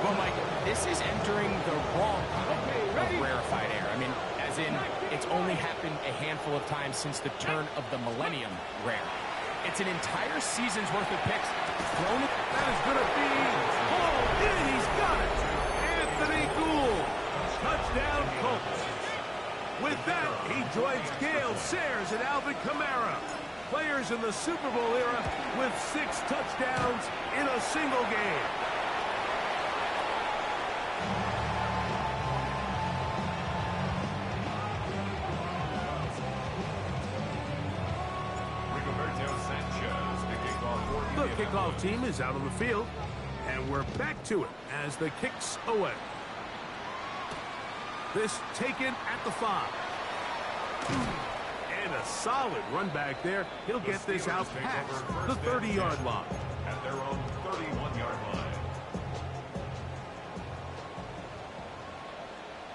Well, Mike, this is entering the wrong kind of rarefied air. I mean, as in, it's only happened a handful of times since the turn of the millennium rare. It's an entire season's worth of picks thrown. That is going to be hauled in. He's got it. Anthony Gould. Touchdown, Colts. With that, he joins Gale Sayers and Alvin Kamara, players in the Super Bowl era with 6 touchdowns in a single game. The kickoff team is out on the field, and we're back to it as the kicks away. This taken at the 5. And a solid run back there. He'll get this out past the 30-yard line. At their own 31-yard line.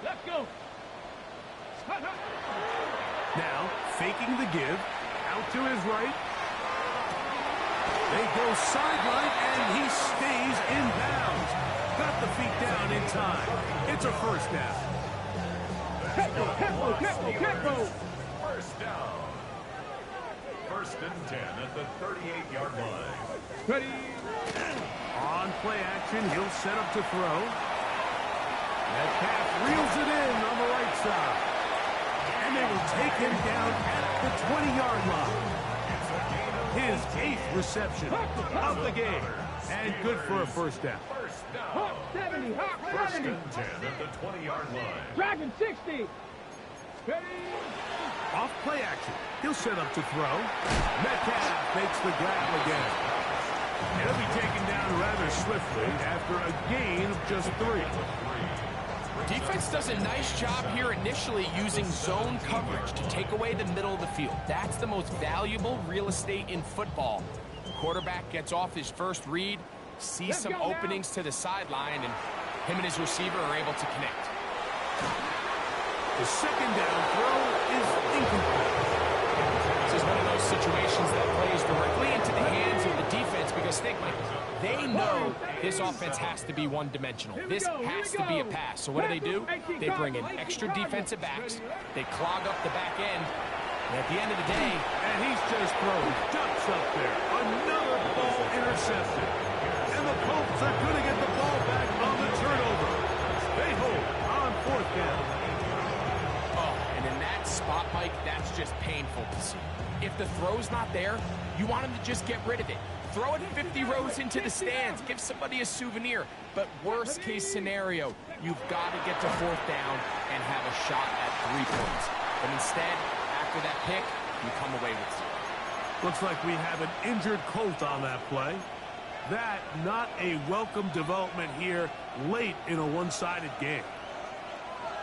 Let's go. Now, faking the give. Out to his right. They go sideline, and he stays in bounds. Got the feet down in time. It's a first down. Tempo. First down. First and 10 at the 38-yard line. Ready. On play action, he'll set up to throw. That pass reels it in on the right side. And they will take him down at the 20-yard line. His 8th reception of the game. And good for a first down. Hawk 70. Hawk First 70. and 10 at the 20-yard line. Dragon 60. Ready. Off play action. He'll set up to throw. Metcalf makes the grab again. He'll be taken down rather swiftly after a gain of just 3. Defense does a nice job here initially using zone coverage to take away the middle of the field. That's the most valuable real estate in football. Quarterback gets off his first read, sees some openings to the sideline, and him and his receiver are able to connect. The second down throw is incomplete. This is one of those situations that plays directly into the hands of the defense because think, Mike, they know this offense has to be one-dimensional. This has to be a pass. So what do? They bring in extra defensive backs. They clog up the back end. And at the end of the day, and he's just thrown ducks up there. Another ball intercepted. And the Colts are going to get the ball back on the turnover. They hold on 4th down. oh, and in that spot, Mike, that's just painful to see. If the throw's not there, you want him to just get rid of it. Throw it 50 rows into the stands. Give somebody a souvenir. But worst case scenario, you've got to get to 4th down and have a shot at 3 points. But instead, after that pick, you come away with 0. Looks like we have an injured Colt on that play. That not a welcome development here late in a one-sided game.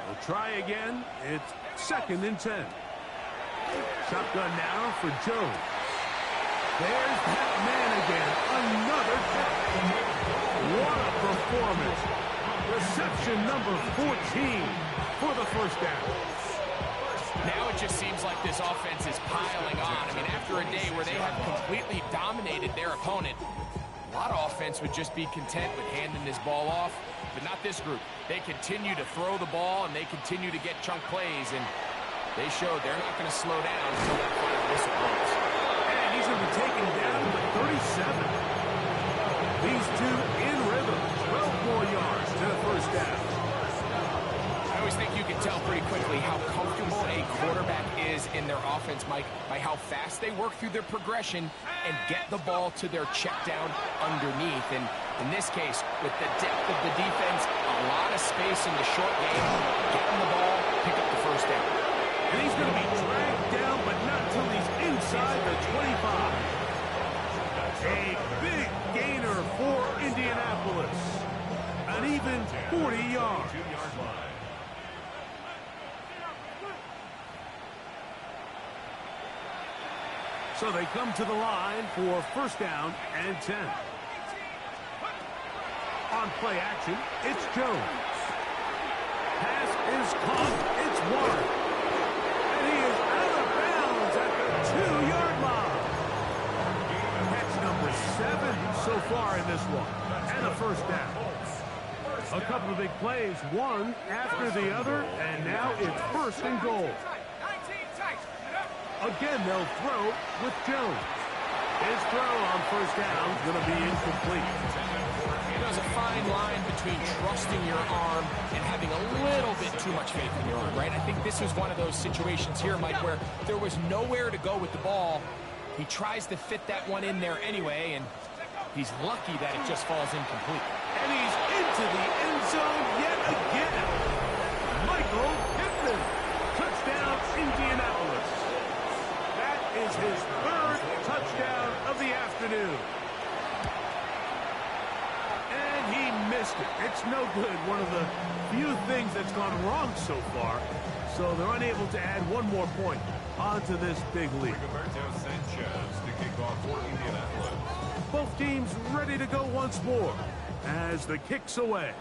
We'll try again. It's 2nd and 10. Shotgun now for Jones. There's that man again. Another catch. What a performance. Reception number 14 for the first down. Now it just seems like this offense is piling on. I mean, after a day where they have completely dominated their opponent, a lot of offense would just be content with handing this ball off, but not this group. They continue to throw the ball, and they continue to get chunk plays, and they showed they're not going to slow down until that final whistle blows. And he's going to be taken down to 37. These two in rhythm. 12 more yards to the first down. I always think you can tell pretty quickly how comfortable a quarterback is in their offense, Mike, by how fast they work through their progression and get the ball to their check down underneath. And in this case, with the depth of the defense, a lot of space in the short game, get him the ball, pick up the first down. And he's going to be dragged down, but not until he's inside the 25. A big gainer for Indianapolis. An even 40 yards. So they come to the line for first down and 10. On play action, it's Jones. Pass is caught. It's Warren. And he is out of bounds at the 2-yard line. Catch number 7 so far in this one. And a first down. A couple of big plays, one after the other, and now it's first and goal. Again, they'll throw with Jones. His throw on first down is going to be incomplete. There's a fine line between trusting your arm and having a little bit too much faith in your arm, right? I think this was one of those situations here, Mike, where there was nowhere to go with the ball. He tries to fit that one in there anyway, and he's lucky that it just falls incomplete. And he's into the end zone yet again. Michael Pittman. Touchdown, Indianapolis. That is his 3rd touchdown of the afternoon. And he missed it. It's no good. One of the few things that's gone wrong so far. So they're unable to add one more point onto this big lead. Roberto Sanchez to kick off for Indianapolis. Both teams ready to go once more as the kick's away.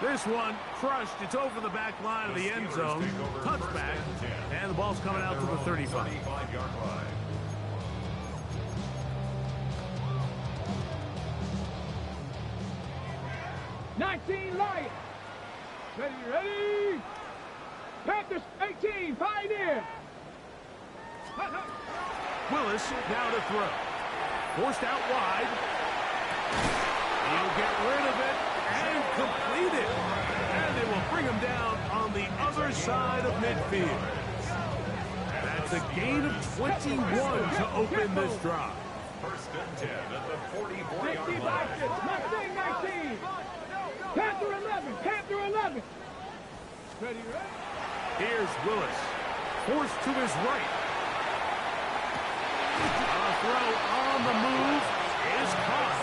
This one crushed. It's over the back line of the end zone. Touchback. And the ball's coming out to the 35. 35-yard line. Lions. Ready. Panthers 18, Pioneer. Willis now to throw. Forced out wide. He'll get rid of it and complete it. And they will bring him down on the other side of midfield. That's a gain of 21 to open this drive. First and 10 at the 44-yard 60 line. Mustang 19. Panther 11. Ready. Here's Willis. Forced to his right. A throw on the move is caught.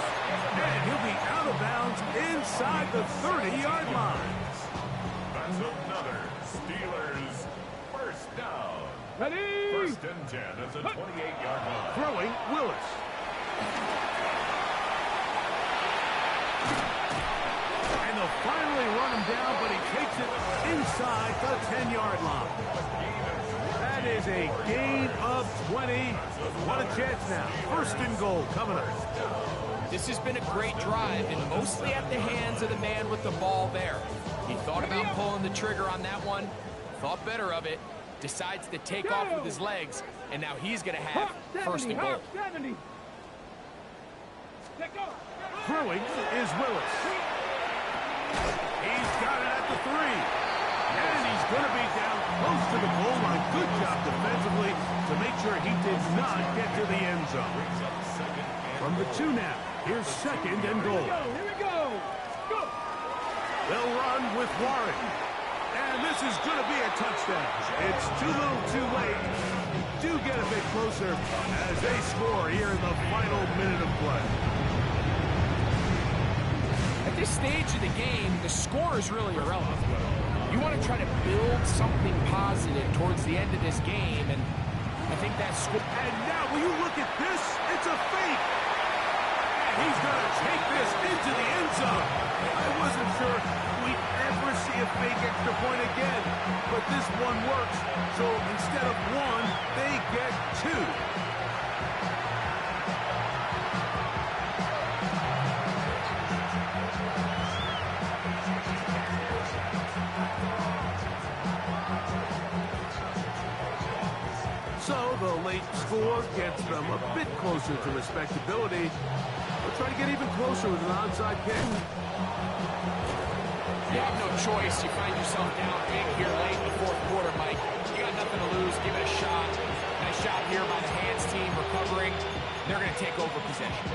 And he'll be out of bounds inside the 30-yard line. That's another Steelers first down. Ready. First and 10 at the 28-yard line. Throwing Willis. And they'll finally run him down, but he takes it inside the 10-yard line. That is a gain of 20. What a chance now. First and goal coming up. This has been a great drive, and mostly at the hands of the man with the ball there. He thought about pulling the trigger on that one, thought better of it, decides to take off with his legs, and now he's going to have first and goal. 70. Throwing is Willis. He's got it at the 3. And he's going to be down close to the goal line. Good job defensively to make sure he did not get to the end zone. From the 2 now, here's second and goal. Here we go. Go. They'll run with Warren. And this is going to be a touchdown. It's too little too late. Do get a bit closer as they score here in the final minute of play. At this stage of the game, the score is really irrelevant. You want to try to build something positive towards the end of this game, and I think that's... And now, will you look at this? It's a fake. And he's going to take this into the end zone. I wasn't sure we'd ever see a fake extra point again, but this one works. So instead of 1, they get 2. So the late score gets them a bit closer to respectability. They'll try to get even closer with an onside kick. You have no choice. You find yourself down big here late in the 4th quarter, Mike. You got nothing to lose. Give it a shot. Nice shot here by the hands team recovering. They're going to take over possession.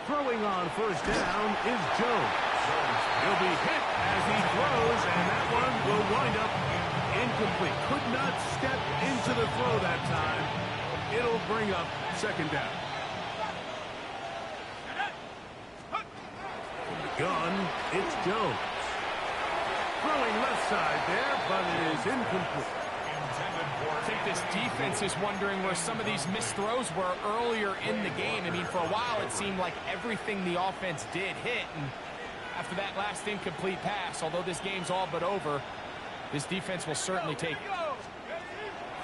Throwing on first down is Jones. He'll be hit as he throws, and that one will wind up incomplete. Could not step into the throw that time. It'll bring up second down. gun, it's Jones. Throwing left side there, but it is incomplete. I think this defense is wondering where some of these missed throws were earlier in the game. I mean, for a while, it seemed like everything the offense did hit. And after that last incomplete pass, although this game's all but over, this defense will certainly take it.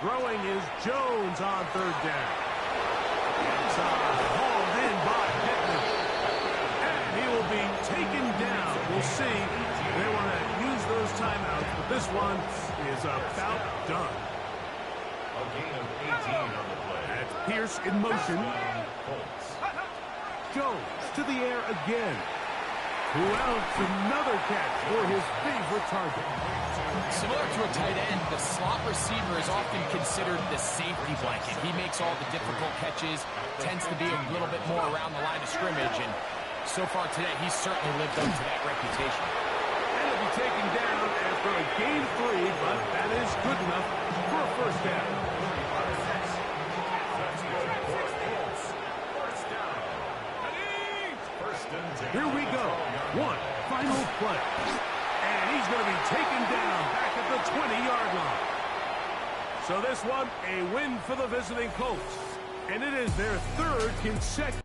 Throwing is Jones on third down. Inside, hauled in by Pittman. And he will be taken down. We'll see. They want to use those timeouts, but this one is about done. A gain of 18 on the play. That's Pierce in motion. Jones to the air again. Who else? Another catch for his favorite target. Similar to a tight end, the slot receiver is often considered the safety blanket. He makes all the difficult catches, tends to be a little bit more around the line of scrimmage, and so far today, he's certainly lived up to that reputation. And he'll be taken down after a gain 3, but that is good enough for a first down. Here we go. One final play. And he's going to be taken down back at the 20-yard line. So this one, a win for the visiting Colts. And it is their third consecutive.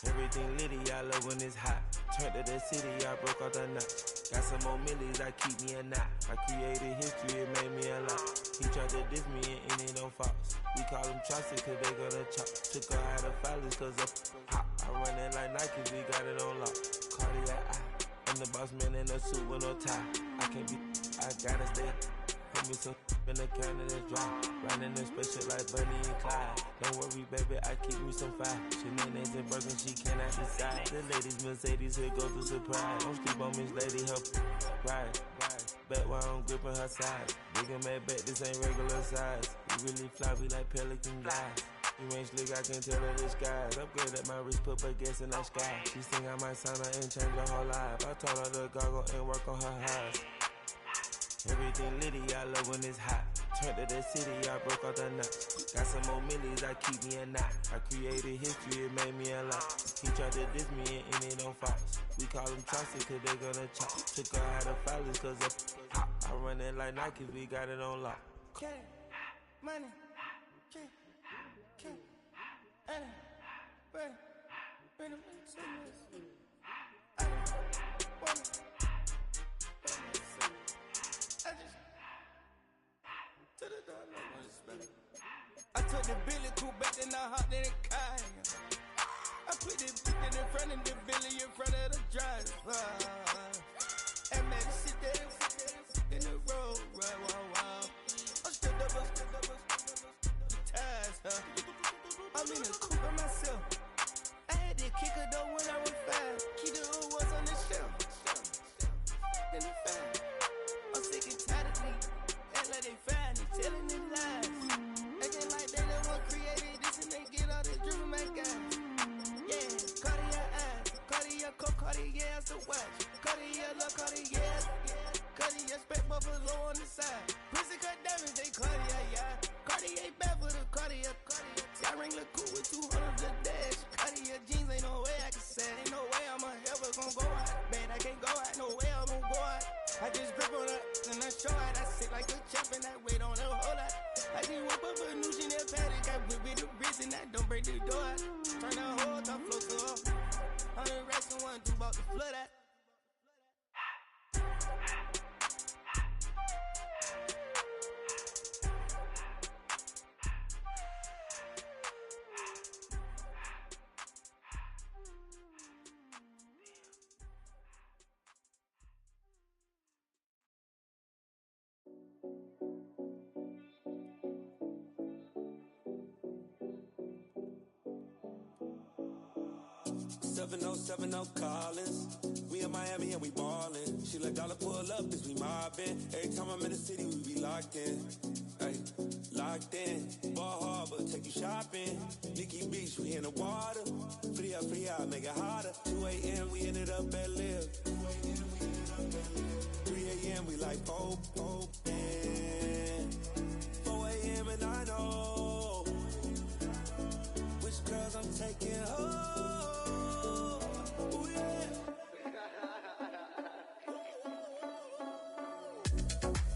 Everything litty, I love when it's hot. Turned to the city, I broke all the knots. Got some more millies, I keep me a knot. I created history, it made me a lot. He tried to diss me and it don't false. We call them chopsticks cause they gonna chop. Took her out of filers cause of hot. I run it like Nike, we got it on lock. Cardiac eye, I'm the boss man in a suit with no tie. I can't be, I gotta stay. Put me some in the counter that's dry. Riding in special like Bunny and Clyde. Don't worry, baby, I keep me some fire. Shenanigans and Birkin, she cannot decide. The ladies Mercedes, here goes the surprise. Don't sleep on Miss Lady, help ride. Bet while I'm gripping her side. Big and mad bet, this ain't regular size. We really fly, we like Pelican guys. You ain't slick, I can tell her the skies. Upgrade at my wrist, put baguettes in the sky. She think I might sign her and change her whole life. I told her to goggle and work on her highs. Everything litty, I love when it's hot. Turned to the city, I broke all the knots. Got some more millies, I keep me a knot. I created history, it made me a lot. He tried to diss me and it don't false. We call them chopsticks cause they gonna chop. Took her out of filers cause of hot. I run it like Nike, we got it on lock. Money, money, I took the Billy cool back, then I hopped in the car. I put the in front of the Billy in front of the driver. And man, sit there in the road, right, wow. I stood up, the tires, I'm in the coupe by myself. I had to kick her though when I was 5. Keep the old ones on the shelf. In the fan. I'm sick and tired of me. Act like they fine and telling them lies. Acting like they the one created this and they get all this driven my guys. Yeah, Cartier eyes, Cartier coat, Cartier ass to watch. Cartier love, Cartier, Cartier spec buffalo on the side. Pussy cut diamonds, they Cartier, yeah. Cartier bad for the Cartier. I ring the cool with 200 the dash. Cartier jeans, ain't no way I can say. Ain't no way I'm ever gonna go out. Man, I can't go out, no way I'm gonna go out. I just grip on her and I show out. I sit like a champ and I wait on her whole lot. I just whip up a new Chanel paddock. I whip with the wrist and I don't break the door out. Turn the whole top float to her. 100 racks and 1 2 about to flood out. Collins. We in Miami and we ballin'. She let dollar pull up, cause we mobbin'. Every time I'm in the city, we be locked in. Ay, locked locked in. Bar Harbor, take you shopping. Nikki Beach, we in the water. Free up, make it harder. 2 a.m., we ended up at Live. 3 a.m., we like Pope.